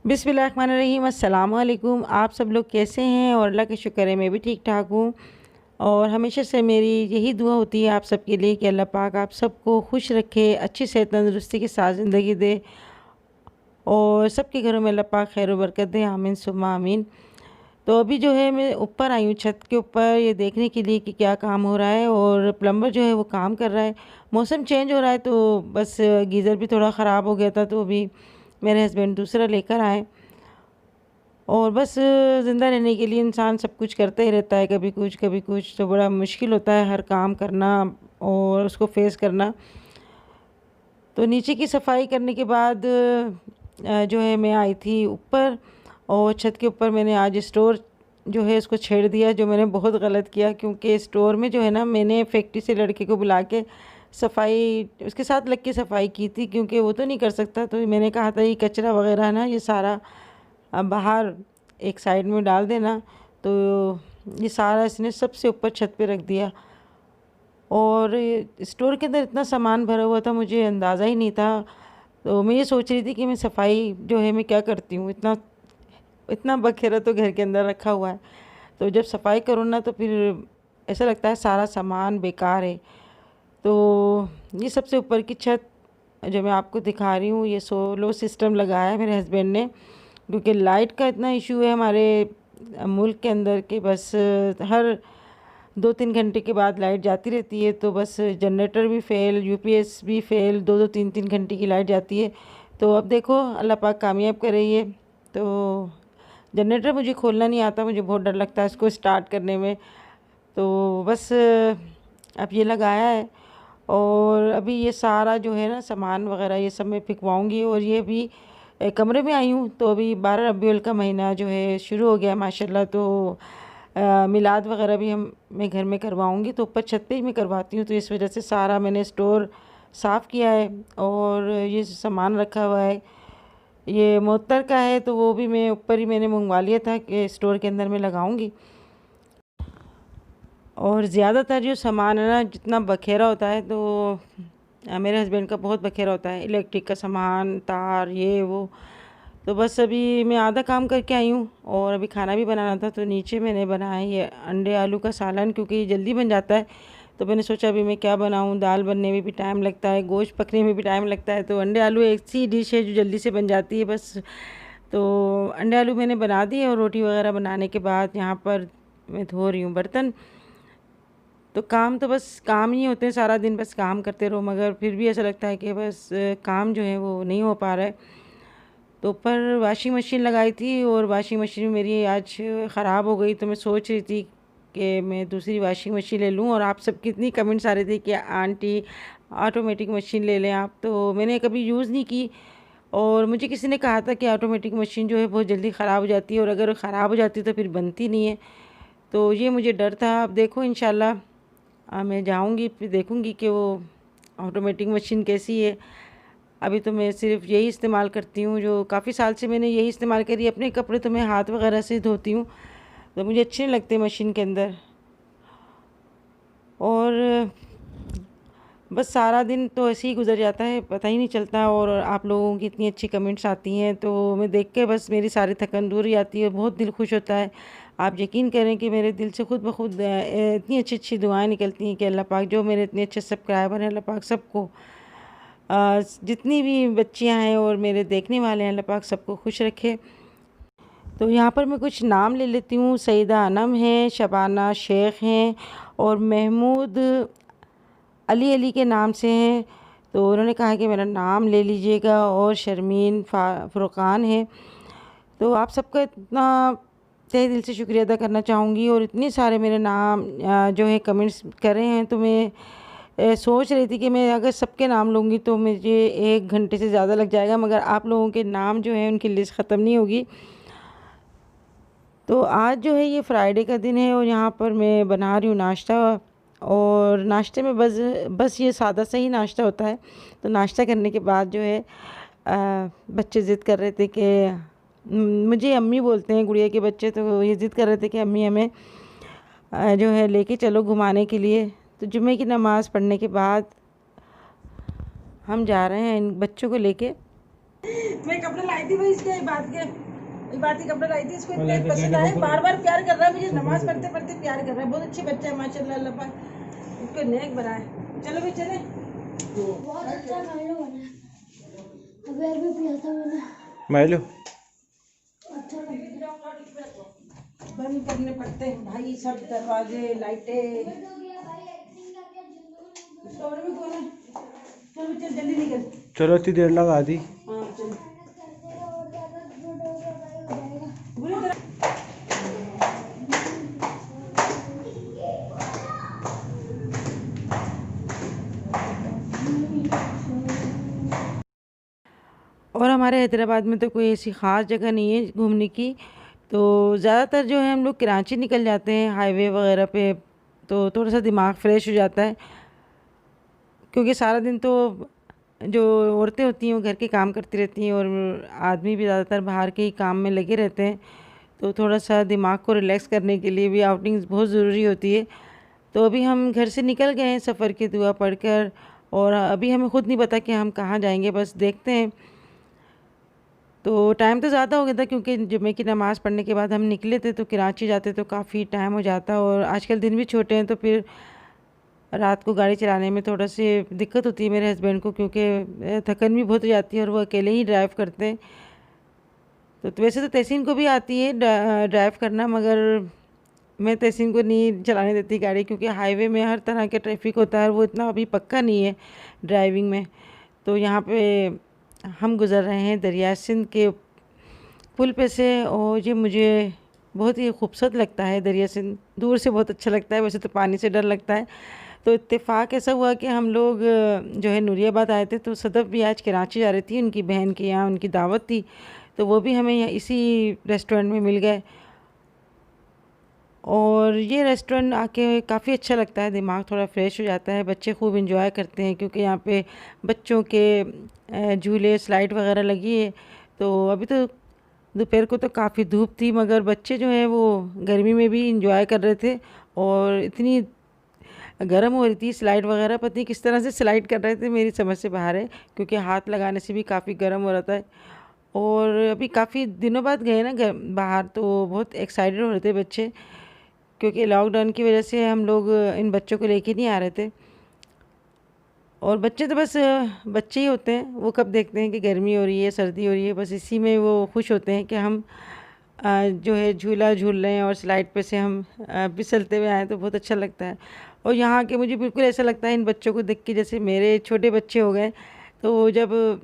बिस्मिल्लाहिर्रहमानिर्रहीम। अस्सलाम वालेकुम। आप सब लोग कैसे हैं? और अल्लाह का शुक्र है मैं भी ठीक ठाक हूँ। और हमेशा से मेरी यही दुआ होती है आप सबके लिए कि अल्लाह पाक आप सबको खुश रखे, अच्छी सेहत तंदुरुस्ती के साथ ज़िंदगी दे और सबके घरों में अल्लाह पाक खैर व बरकत दे। आमीन सुम्मा आमीन। तो अभी जो है मैं ऊपर आई हूँ छत के ऊपर ये देखने के लिए कि क्या काम हो रहा है, और प्लम्बर जो है वो काम कर रहा है। मौसम चेंज हो रहा है तो बस गीज़र भी थोड़ा ख़राब हो गया था, तो अभी मेरे हस्बैंड दूसरा लेकर आए। और बस ज़िंदा रहने के लिए इंसान सब कुछ करता ही रहता है, कभी कुछ, तो बड़ा मुश्किल होता है हर काम करना और उसको फेस करना। तो नीचे की सफाई करने के बाद जो है मैं आई थी ऊपर, और छत के ऊपर मैंने आज स्टोर जो है उसको छेड़ दिया, जो मैंने बहुत गलत किया, क्योंकि स्टोर में जो है ना मैंने फैक्ट्री से लड़के को बुला के सफाई उसके साथ लग के सफाई की थी, क्योंकि वो तो नहीं कर सकता। तो मैंने कहा था ये कचरा वगैरह ना ये सारा बाहर एक साइड में डाल देना। तो ये सारा इसने सबसे ऊपर छत पे रख दिया, और स्टोर के अंदर इतना सामान भरा हुआ था मुझे अंदाज़ा ही नहीं था। तो मैं ये सोच रही थी कि मैं सफाई जो है मैं क्या करती हूँ, इतना इतना बखेरा तो घर के अंदर रखा हुआ है। तो जब सफाई करूँ ना तो फिर ऐसा लगता है सारा सामान बेकार है। तो ये सबसे ऊपर की छत जो मैं आपको दिखा रही हूँ, ये सोलो सिस्टम लगाया है मेरे हस्बैंड ने, क्योंकि लाइट का इतना इशू है हमारे मुल्क के अंदर कि बस हर 2-3 घंटे के बाद लाइट जाती रहती है। तो बस जनरेटर भी फ़ेल, यूपीएस भी फ़ेल, 2-2 3-3 घंटे की लाइट जाती है। तो अब देखो अल्लाह पाक कामयाब करे ये। तो जनरेटर मुझे खोलना नहीं आता, मुझे बहुत डर लगता है इसको स्टार्ट करने में। तो बस अब ये लगाया है, और अभी ये सारा जो है ना सामान वगैरह ये सब मैं फिकवाऊँगी। और ये भी कमरे में आई हूँ, तो अभी 12 रबीउल का महीना जो है शुरू हो गया माशाल्लाह। तो मिलाद वगैरह भी मैं घर में करवाऊँगी, तो ऊपर छत पे ही मैं करवाती हूँ। तो इस वजह से सारा मैंने स्टोर साफ़ किया है, और ये सामान रखा हुआ है ये मुअत्तर का है, तो वो भी मैं ऊपर ही मैंने मंगवा लिया था कि स्टोर के अंदर मैं लगाऊँगी। और ज़्यादातर जो सामान है ना जितना बखेरा होता है, तो मेरे हस्बैंड का बहुत बखेरा होता है, इलेक्ट्रिक का सामान, तार, ये वो। तो बस अभी मैं आधा काम करके आई हूँ, और अभी खाना भी बनाना था। तो नीचे मैंने बनाया ये अंडे आलू का सालन, क्योंकि ये जल्दी बन जाता है। तो मैंने सोचा अभी मैं क्या बनाऊँ, दाल बनने में भी टाइम लगता है, गोश्त पकने में भी टाइम लगता है। तो अंडे आलू एक सी डिश है जो जल्दी से बन जाती है बस। तो अंडे आलू मैंने बना दिए, और रोटी वगैरह बनाने के बाद यहाँ पर मैं धो रही हूँ बर्तन। तो काम तो बस काम ही होते हैं, सारा दिन बस काम करते रहो, मगर फिर भी ऐसा लगता है कि बस काम जो है वो नहीं हो पा रहा है। तो ऊपर वॉशिंग मशीन लगाई थी, और वॉशिंग मशीन मेरी आज ख़राब हो गई। तो मैं सोच रही थी कि मैं दूसरी वॉशिंग मशीन ले लूँ, और आप सब कितनी कमेंट्स आ रहे थे कि आंटी ऑटोमेटिक मशीन ले लें आप। तो मैंने कभी यूज़ नहीं की, और मुझे किसी ने कहा था कि ऑटोमेटिक मशीन जो है बहुत जल्दी ख़राब हो जाती है, और अगर ख़राब हो जाती है तो फिर बनती नहीं है। तो ये मुझे डर था। अब देखो इंशाल्लाह मैं जाऊंगी फिर देखूंगी कि वो ऑटोमेटिक मशीन कैसी है। अभी तो मैं सिर्फ यही इस्तेमाल करती हूँ, जो काफ़ी साल से मैंने यही इस्तेमाल करी। अपने कपड़े तो मैं हाथ वगैरह से धोती हूँ, तो मुझे अच्छे नहीं लगते मशीन के अंदर। और बस सारा दिन तो ऐसे ही गुजर जाता है, पता ही नहीं चलता। और आप लोगों की इतनी अच्छी कमेंट्स आती हैं, तो मैं देख के बस मेरी सारी थकन दूर ही आती है, बहुत दिल खुश होता है। आप यकीन करें कि मेरे दिल से खुद ब खुद इतनी अच्छी अच्छी दुआएं निकलती हैं कि अल्लाह पाक जो मेरे इतने अच्छे सब्सक्राइबर हैं, अल्लाह पाक सबको जितनी भी बच्चियां हैं और मेरे देखने वाले हैं, अल्लाह पाक सबको खुश रखे। तो यहाँ पर मैं कुछ नाम ले लेती हूँ। सईदा अनम है, शबाना शेख हैं, और महमूद अली के नाम से हैं। तो उन्होंने कहा कि मेरा नाम ले लीजिएगा। और शर्मीन फ़ुरक़ान है। तो आप सबका इतना तहे दिल से शुक्रिया अदा करना चाहूँगी। और इतने सारे मेरे नाम जो है कमेंट्स कर रहे हैं, तो मैं सोच रही थी कि मैं अगर सबके नाम लूँगी तो मुझे 1 घंटे से ज़्यादा लग जाएगा, मगर आप लोगों के नाम जो है उनकी लिस्ट ख़त्म नहीं होगी। तो आज जो है ये फ्राइडे का दिन है, और यहाँ पर मैं बना रही हूँ नाश्ता। और नाश्ते में बस ये सादा सा ही नाश्ता होता है। तो नाश्ता करने के बाद जो है बच्चे ज़िद कर रहे थे कि मुझे अम्मी बोलते हैं गुड़िया के बच्चे, तो ये ज़िद कर रहे थे कि अम्मी हमें जो है लेके चलो घुमाने के लिए। तो जुम्मे की नमाज़ पढ़ने के बाद हम जा रहे हैं इन बच्चों को लेके मैं कपड़े लाई थी भाई इसके बात के कपड़े लाई थी, इसको इतने पसंद आए, बार बार प्यार कर रहा है मुझे, नमाज पढ़ते पढ़ते प्यार कर रहा है। बहुत अच्छे बच्चे हैं माशाल्लाह, अल्लाह पाक इसको नेक बनाए। चलो भाई चले। बहुत अच्छा मैलो बना है, अभी पिया था मैंने मैलो। अच्छा बंद करने पड़ते हैं भाई सब दरवाजे, लाइटें। स्टोर में कौन है? चल चल जल्दी निकल। चलो इतनी देर लगा दी। हाँ चल। और हमारे हैदराबाद में तो कोई ऐसी ख़ास जगह नहीं है घूमने की, तो ज़्यादातर जो है हम लोग कराची निकल जाते हैं हाईवे वगैरह पे, तो थोड़ा सा दिमाग फ्रेश हो जाता है। क्योंकि सारा दिन तो जो औरतें होती हैं वो घर के काम करती रहती हैं, और आदमी भी ज़्यादातर बाहर के ही काम में लगे रहते हैं, तो थोड़ा सा दिमाग को रिलैक्स करने के लिए भी आउटिंग्स बहुत ज़रूरी होती है। तो अभी हम घर से निकल गए हैं सफ़र की दुआ पढ़कर, और अभी हमें ख़ुद नहीं पता कि हम कहाँ जाएंगे, बस देखते हैं। तो टाइम तो ज़्यादा हो गया था, क्योंकि जुम्मे की नमाज़ पढ़ने के बाद हम निकले थे, तो कराची जाते तो काफ़ी टाइम हो जाता, और आजकल दिन भी छोटे हैं, तो फिर रात को गाड़ी चलाने में थोड़ा सी दिक्कत होती है मेरे हस्बैंड को, क्योंकि थकन भी बहुत हो जाती है और वो अकेले ही ड्राइव करते हैं। तो वैसे तो तहसीन को भी आती है ड्राइव करना, मगर मैं तहसीन को नहीं चलाने देती गाड़ी, क्योंकि हाईवे में हर तरह के ट्रैफिक होता है और वो इतना अभी पक्का नहीं है ड्राइविंग में। तो यहाँ पे हम गुज़र रहे हैं दरिया सिंध के पुल पे से, और ये मुझे बहुत ही खूबसूरत लगता है दरिया सिंध, दूर से बहुत अच्छा लगता है, वैसे तो पानी से डर लगता है। तो इत्तेफाक ऐसा हुआ कि हम लोग जो है नूरियाबाद आए थे, तो सदफ भी आज कराची जा रही थी, उनकी बहन के यहाँ उनकी दावत थी, तो वो भी हमें इसी रेस्टोरेंट में मिल गए। और ये रेस्टोरेंट आके काफ़ी अच्छा लगता है, दिमाग थोड़ा फ्रेश हो जाता है, बच्चे खूब इंजॉय करते हैं, क्योंकि यहाँ पे बच्चों के झूले स्लाइड वगैरह लगी है। तो अभी तो दोपहर को तो काफ़ी धूप थी, मगर बच्चे जो हैं वो गर्मी में भी इंजॉय कर रहे थे, और इतनी गर्म हो रही थी, स्लाइड वगैरह पता नहीं किस तरह से स्लाइड कर रहे थे, मेरी समझ से बाहर है, क्योंकि हाथ लगाने से भी काफ़ी गर्म हो रहा था। और अभी काफ़ी दिनों बाद गए ना बाहर, तो बहुत एक्साइटेड हो रहे थे बच्चे, क्योंकि लॉकडाउन की वजह से हम लोग इन बच्चों को लेके नहीं आ रहे थे। और बच्चे तो बस बच्चे ही होते हैं, वो कब देखते हैं कि गर्मी हो रही है सर्दी हो रही है, बस इसी में वो खुश होते हैं कि हम जो है झूला झूल रहे हैं और स्लाइड पे से हम फिसलते हुए आए, तो बहुत अच्छा लगता है। और यहाँ के मुझे बिल्कुल ऐसा लगता है इन बच्चों को देख के जैसे मेरे छोटे बच्चे हो गए। तो जब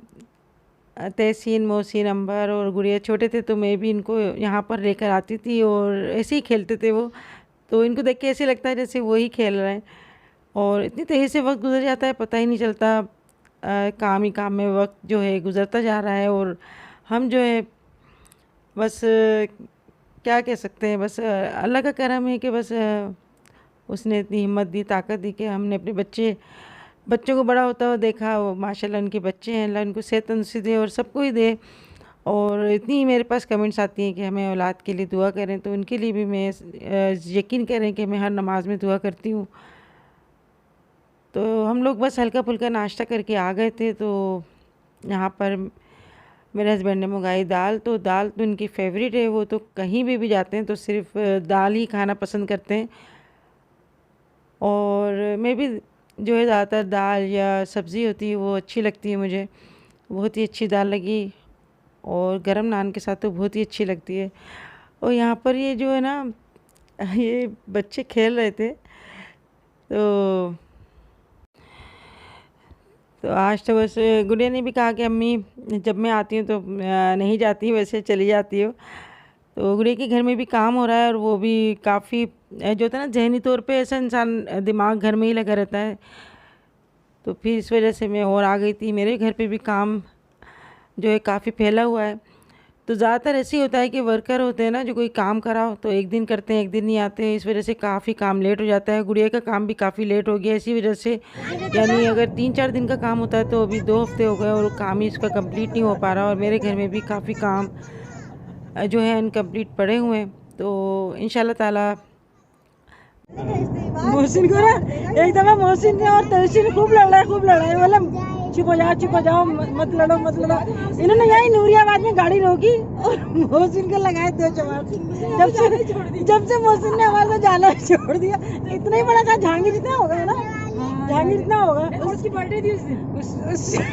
तहसीन, मोहसिन, अंबर और गुड़िया छोटे थे, तो मैं भी इनको यहाँ पर लेकर आती थी, और ऐसे ही खेलते थे वो, तो इनको देख के ऐसे लगता है जैसे वही खेल रहे हैं। और इतनी तेज़ी से वक्त गुजर जाता है, पता ही नहीं चलता, काम ही काम में वक्त जो है गुज़रता जा रहा है। और हम जो है बस क्या कह सकते हैं, बस अल्लाह का करम है कि बस उसने इतनी हिम्मत दी, ताकत दी कि हमने अपने बच्चों को बड़ा होता हुआ देखा। वो माशाल्लाह उनके बच्चे हैं, अल्लाह उनको सेहत तंदुरुस्ती दे और सबको ही दे। और इतनी मेरे पास कमेंट्स आती हैं कि हमें औलाद के लिए दुआ करें, तो उनके लिए भी मैं यकीन करें कि मैं हर नमाज में दुआ करती हूँ। तो हम लोग बस हल्का फुल्का नाश्ता करके आ गए थे, तो यहाँ पर मेरे हस्बैंड ने मंगाई दाल, तो दाल तो उनकी फेवरेट है, वो तो कहीं भी जाते हैं तो सिर्फ दाल ही खाना पसंद करते हैं। और मैं भी जो है ज़्यादातर दाल या सब्ज़ी होती है वो अच्छी लगती है मुझे, बहुत ही अच्छी दाल लगी, और गरम नान के साथ तो बहुत ही अच्छी लगती है। और यहाँ पर ये जो है ना ये बच्चे खेल रहे थे, तो आज तो बस गुड़िया ने भी कहा कि अम्मी जब मैं आती हूँ तो नहीं जाती, वैसे चली जाती हूँ। तो गुड़िया के घर में भी काम हो रहा है, और वो भी काफ़ी जो होता है ना जहनी तौर पे ऐसा इंसान दिमाग घर में ही लगा रहता है, तो फिर इस वजह से मैं और आ गई थी। मेरे घर पे भी काम जो है काफ़ी फैला हुआ है। तो ज़्यादातर ऐसे ही होता है कि वर्कर होते हैं ना, जो कोई काम कराओ तो एक दिन करते हैं एक दिन नहीं आते हैं, इस वजह से काफ़ी काम लेट हो जाता है। गुड़िया का काम भी काफ़ी लेट हो गया इसी वजह से, यानी अगर 3-4 दिन का काम होता है तो अभी 2 हफ्ते हो गए और काम ही इसका कंप्लीट नहीं हो पा रहा। और मेरे घर में भी काफ़ी काम जो है इनकम्प्लीट पड़े हुए हैं। तो इंशाल्लाह ताला मोहसिन को ना एक दफ़ा मोहसिन ने और तहसीन खूब लड़ा है बोला चुप हो जाओ, मत लड़ो मत लड़ो। इन्होंने यहाँ नूरियाबाद में गाड़ी रोकी और मोहसिन को लगाए 2 चमार। जब से मोहसिन ने हमारे साथ जाना छोड़ दिया। इतना ही बड़ा था, जहांगीर इतना होगा ना, जहांगीर इतना होगा। उसकी बर्थडे थी उस दिन,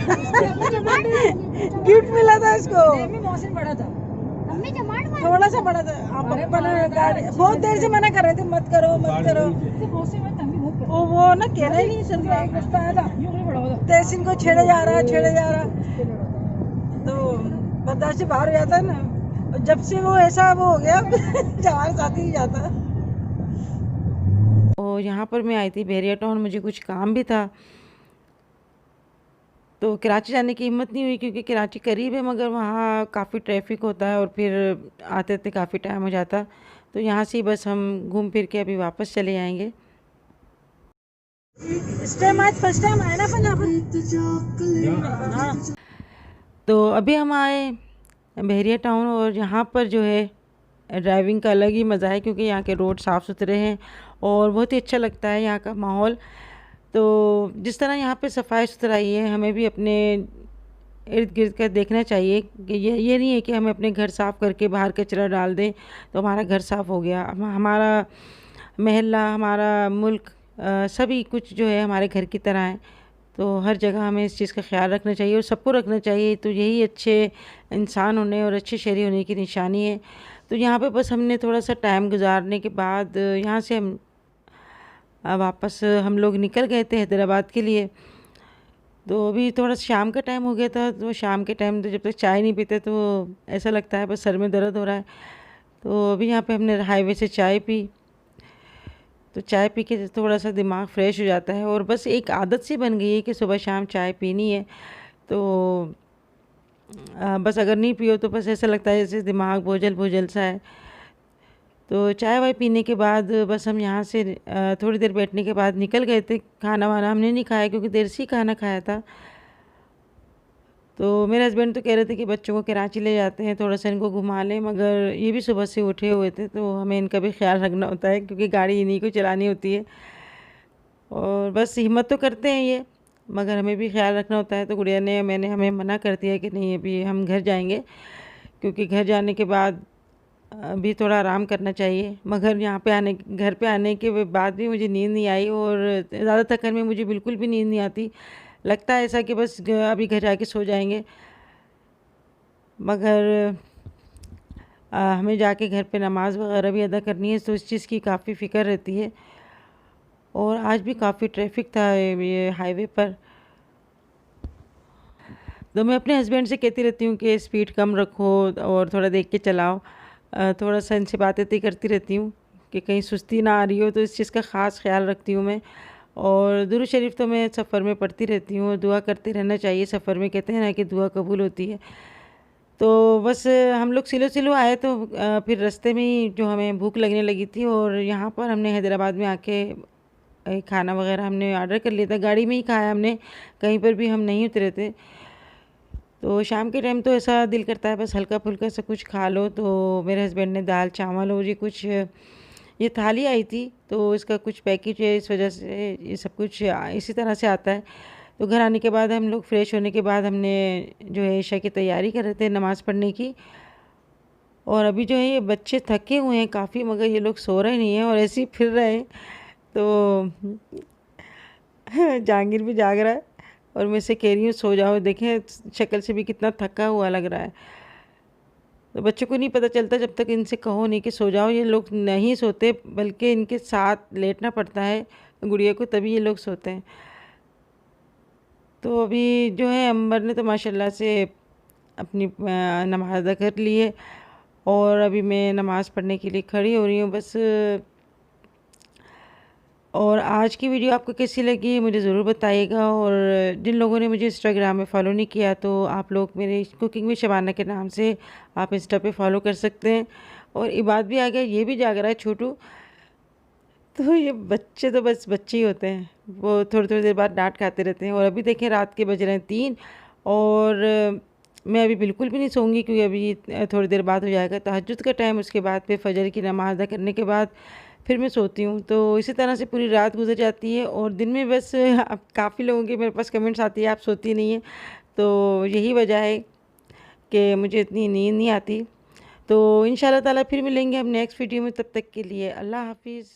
गिफ्ट मिला था उसको। मोहसिन बड़ा था, थोड़ा सा बड़ा था। आप गाड़ी बहुत देर से मना कर रहे थे, मत करो मत करो। वो ना कहना ही नहीं सुन रहा, तहसीन को छेड़े जा रहा, तो बर्दाश्त से बाहर हो जाता है ना। जब से वो ऐसा वो हो गया हमारे साथ ही जाता। और यहाँ पर मैं आई थी बहरिया टाउन, मुझे कुछ काम भी था, तो कराची जाने की हिम्मत नहीं हुई क्योंकि कराची करीब है, मगर वहाँ काफ़ी ट्रैफिक होता है और फिर आते आते काफ़ी टाइम हो जाता। तो यहाँ से बस हम घूम फिर के अभी वापस चले जाएंगे। इस टाइम आज फर्स्ट टाइम आए ना पंजाब। हाँ, तो अभी हम आए बहरिया टाउन और यहाँ पर जो है ड्राइविंग का अलग ही मज़ा है क्योंकि यहाँ के रोड साफ़ सुथरे हैं और बहुत ही अच्छा लगता है यहाँ का माहौल। तो जिस तरह यहाँ पे सफाई सुथराई है, हमें भी अपने इर्द गिर्द का देखना चाहिए कि ये नहीं है कि हम अपने घर साफ़ करके बाहर कचरा डाल दें तो हमारा घर साफ़ हो गया। हमारा महल्ला, हमारा मुल्क, सभी कुछ जो है हमारे घर की तरह है। तो हर जगह हमें इस चीज़ का ख्याल रखना चाहिए और सबको रखना चाहिए। तो यही अच्छे इंसान होने और अच्छे शहरी होने की निशानी है। तो यहाँ पे बस हमने थोड़ा सा टाइम गुजारने के बाद यहाँ से हम वापस हम लोग निकल गए थे हैदराबाद के लिए। तो अभी थोड़ा शाम का टाइम हो गया था, तो शाम के टाइम तो जब तक चाय नहीं पीते तो ऐसा लगता है बस सर में दर्द हो रहा है। तो अभी यहाँ पे हमने हाईवे से चाय पी, तो चाय पी के थोड़ा सा दिमाग फ्रेश हो जाता है और बस एक आदत सी बन गई है कि सुबह शाम चाय पीनी है। तो बस अगर नहीं पियो तो बस ऐसा लगता है जैसे दिमाग बोझल बोझल सा है। तो चाय वाय पीने के बाद बस हम यहाँ से थोड़ी देर बैठने के बाद निकल गए थे। खाना वाना हमने नहीं खाया क्योंकि देर से ही खाना खाया था। तो मेरे हस्बैंड तो कह रहे थे कि बच्चों को कराची ले जाते हैं, थोड़ा सा इनको घुमा लें, मगर ये भी सुबह से उठे हुए थे तो हमें इनका भी ख्याल रखना होता है क्योंकि गाड़ी इन्हीं को चलानी होती है। और बस हिम्मत तो करते हैं ये, मगर हमें भी ख्याल रखना होता है। तो गुड़िया ने मैंने हमें मना कर दिया कि नहीं अभी हम घर जाएंगे क्योंकि घर जाने के बाद अभी थोड़ा आराम करना चाहिए। मगर यहाँ पे घर पे आने के बाद भी मुझे नींद नहीं आई और ज़्यादा थकन में मुझे बिल्कुल भी नींद नहीं आती। लगता है ऐसा कि बस अभी घर जाके सो जाएंगे, मगर हमें जाके घर पे नमाज़ वगैरह भी अदा करनी है तो इस चीज़ की काफ़ी फ़िक्र रहती है। और आज भी काफ़ी ट्रैफिक था ये हाईवे पर। तो मैं अपने हस्बैंड से कहती रहती हूँ कि स्पीड कम रखो और थोड़ा देख के चलाओ। थोड़ा सा इनसे बातें करती रहती हूँ कि कहीं सुस्ती ना आ रही हो, तो इस चीज़ का ख़ास ख्याल रखती हूँ मैं। और दुरूद शरीफ तो मैं सफ़र में पढ़ती रहती हूँ, दुआ करते रहना चाहिए सफ़र में, कहते हैं ना कि दुआ कबूल होती है। तो बस हम लोग सिलो सिलो आए तो फिर रास्ते में ही जो हमें भूख लगने लगी थी और यहाँ पर हमने हैदराबाद में आके खाना वगैरह हमने ऑर्डर कर लिया था, गाड़ी में ही खाया हमने, कहीं पर भी हम नहीं उतरे थे। तो शाम के टाइम तो ऐसा दिल करता है बस हल्का फुल्का सा कुछ खा लो। तो मेरे हस्बैंड ने दाल चावल और ये कुछ, ये थाली आई थी तो इसका कुछ पैकेज है, इस वजह से ये सब कुछ इसी तरह से आता है। तो घर आने के बाद हम लोग फ्रेश होने के बाद हमने जो है ईशा की तैयारी कर रहे थे नमाज़ पढ़ने की। और अभी जो है ये बच्चे थके हुए हैं काफ़ी, मगर ये लोग सो रहे नहीं हैं और ऐसे ही फिर रहे हैं। तो जहांगीर भी जाग रहा है और मैं से कह रही हूँ सो जाओ, देखें शक्ल से भी कितना थका हुआ लग रहा है। तो बच्चों को नहीं पता चलता जब तक इनसे कहो नहीं कि सो जाओ, ये लोग नहीं सोते बल्कि इनके साथ लेटना पड़ता है गुड़िया को, तभी ये लोग सोते हैं। तो अभी जो है अंबर ने तो माशाल्लाह से अपनी नमाज़ अदा कर ली है और अभी मैं नमाज़ पढ़ने के लिए खड़ी हो रही हूँ बस। और आज की वीडियो आपको कैसी लगी मुझे ज़रूर बताइएगा। और जिन लोगों ने मुझे इंस्टाग्राम में फ़ॉलो नहीं किया तो आप लोग मेरे कुकिंग विद शबाना के नाम से आप इंस्टा पे फॉलो कर सकते हैं। और इबाद भी आ गया, ये भी जाग रहा है छोटू। तो ये बच्चे तो बस बच्चे ही होते हैं, वो थोड़ी थोड़ी देर बाद डांट खाते रहते हैं। और अभी देखें रात के बज रहे हैं 3 और मैं अभी बिल्कुल भी नहीं सोऊंगी क्योंकि अभी थोड़ी देर बाद हो जाएगा तहज्जुद का टाइम, उसके बाद फिर फजर की नमाज़ अदा करने के बाद फिर मैं सोती हूँ। तो इसी तरह से पूरी रात गुजर जाती है और दिन में बस अब काफ़ी लोगों के मेरे पास कमेंट्स आती है आप सोती नहीं है, तो यही वजह है कि मुझे इतनी नींद नहीं आती। तो इंशाल्लाह ताला फिर मिलेंगे हम नेक्स्ट वीडियो में, तब तक के लिए अल्लाह हाफिज़।